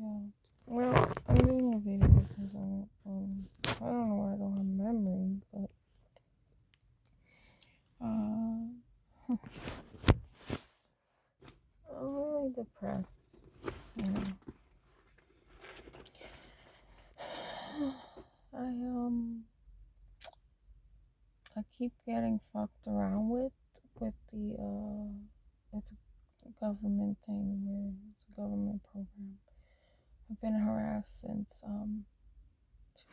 Yeah. Well, I'm doing a video because I don't know why I don't have memory, but uh, I'm really depressed. You I I keep getting fucked around with the it's a government thing where it's a government program. I've been harassed since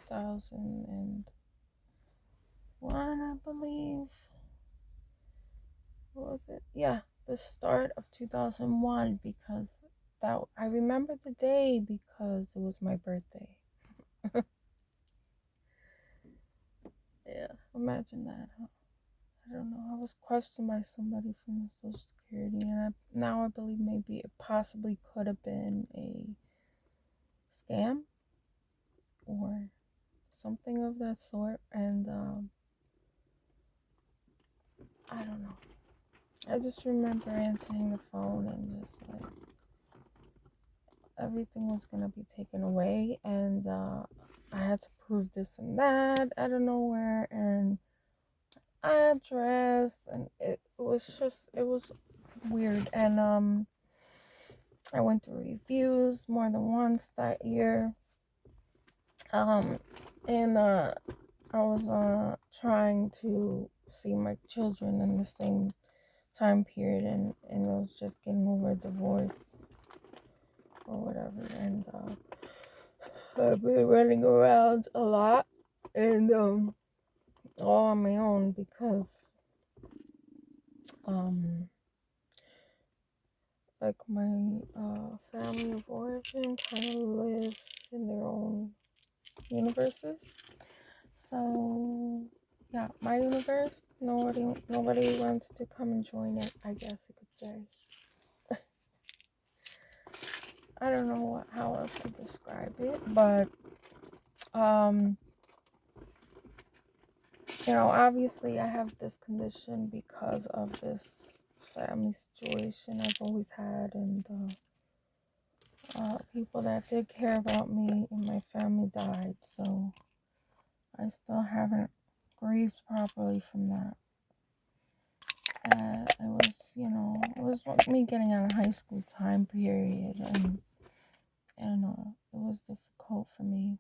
2001, I believe. What was it? Yeah, the start of 2001, because that I remember the day because it was my birthday. Yeah, imagine that, huh? I don't know. I was questioned by somebody from the Social Security, and now I believe maybe it possibly could have been a scam or something of that sort. And I don't know. I just remember answering the phone and just like everything was gonna be taken away, and I had to prove this and that out of nowhere, and address, and it was weird. And I went through reviews more than once that year. Um, and I was trying to see my children in the same time period, and I was just getting over a divorce or whatever, and I've been running around a lot, and all on my own because um like my family of origin kind of lives in their own universes. So yeah, my universe, nobody wants to come and join it, I guess you could say. I don't know how else to describe it, but um obviously I have this condition because of this family situation I've always had, and people that did care about me in my family died, so I still haven't grieved properly from that. It was me getting out of high school time period, and it was difficult for me.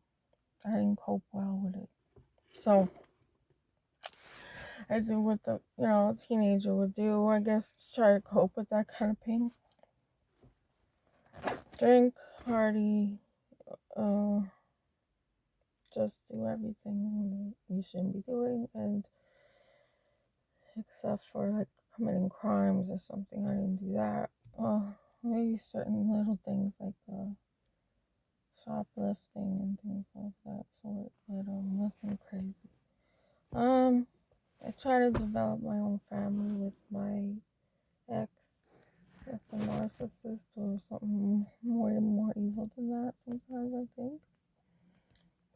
I didn't cope well with it. So I did what a teenager would do, I guess, to try to cope with that kind of pain. Drink, party, uh, just do everything you shouldn't be doing, and except for like committing crimes or something, I didn't do that. Well, maybe certain little things like shoplifting and things like that sort, but nothing crazy. I try to develop my own family with my ex. That's a narcissist or something more evil than that. Sometimes I think.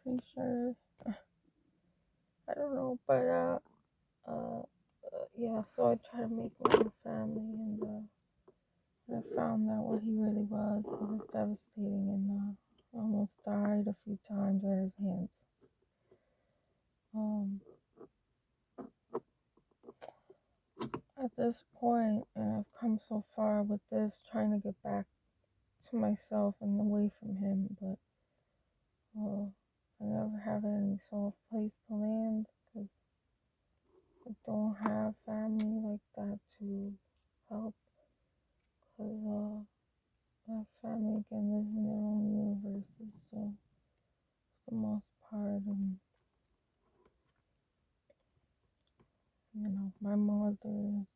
Pretty sure. I don't know, but yeah. So I try to make my own family, and I found out what he really was. It was devastating, and I almost died a few times at his hands. Um, at this point, and I've come so far with this, trying to get back to myself and away from him, but I never have any soft place to land because I don't have family like that to help. Because my family again lives in their own universes, so for the most part, my mother is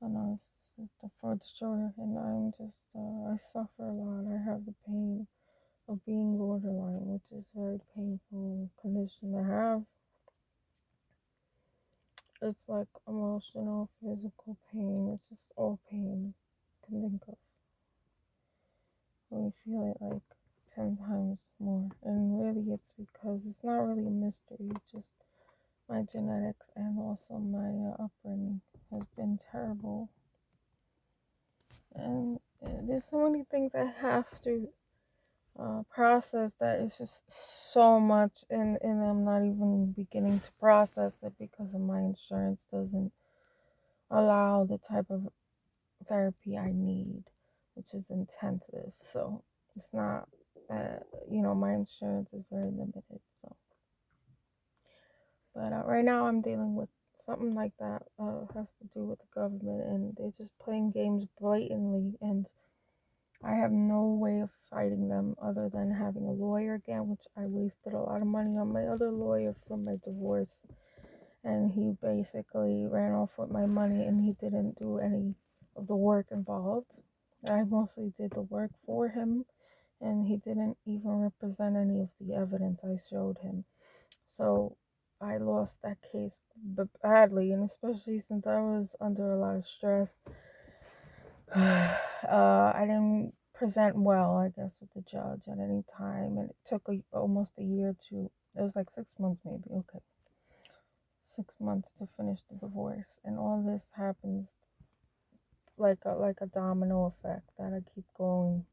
a narcissist for sure, and I suffer a lot. I have the pain of being borderline, which is a very painful condition to have. It's like emotional, physical pain. It's just all pain I can think of. We feel it like 10 times more. And really, it's because it's not really a mystery. It's just my genetics and also my upbringing has been terrible. And there's so many things I have to process that is just so much, and I'm not even beginning to process it because of my insurance doesn't allow the type of therapy I need, which is intensive. So it's not, my insurance is very limited. So, but right now I'm dealing with something like that. Has to do with the government, and they're just playing games blatantly, and I have no way of fighting them other than having a lawyer again, which I wasted a lot of money on my other lawyer for my divorce. And he basically ran off with my money and he didn't do any of the work involved. I mostly did the work for him and he didn't even represent any of the evidence I showed him. So I lost that case badly, and especially since I was under a lot of stress. I didn't present well, I guess, with the judge at any time, and it took almost a year to. It was like 6 months, maybe. Okay, 6 months to finish the divorce, and all this happens like a domino effect that I keep going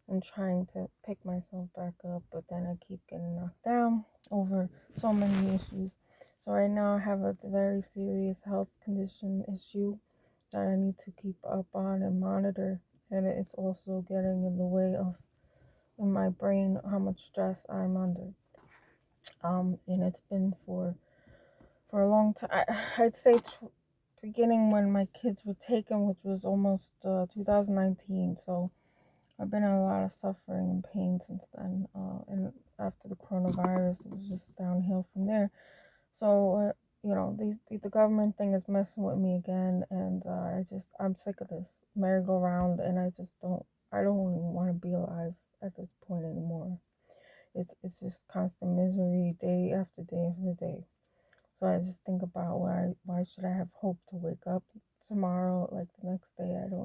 and trying to pick myself back up, but then I keep getting knocked down over so many issues. So right now I have a very serious health condition issue that I need to keep up on and monitor, and it's also getting in the way of in my brain how much stress I'm under. And it's been for a long time. I'd say beginning when my kids were taken, which was almost 2019. So I've been in a lot of suffering and pain since then. And after the coronavirus, it was just downhill from there. So, the government thing is messing with me again, and I'm sick of this merry-go-round, and I don't even want to be alive at this point anymore. It's just constant misery, day after day after day. So I just think about why should I have hope to wake up tomorrow, like the next day? I don't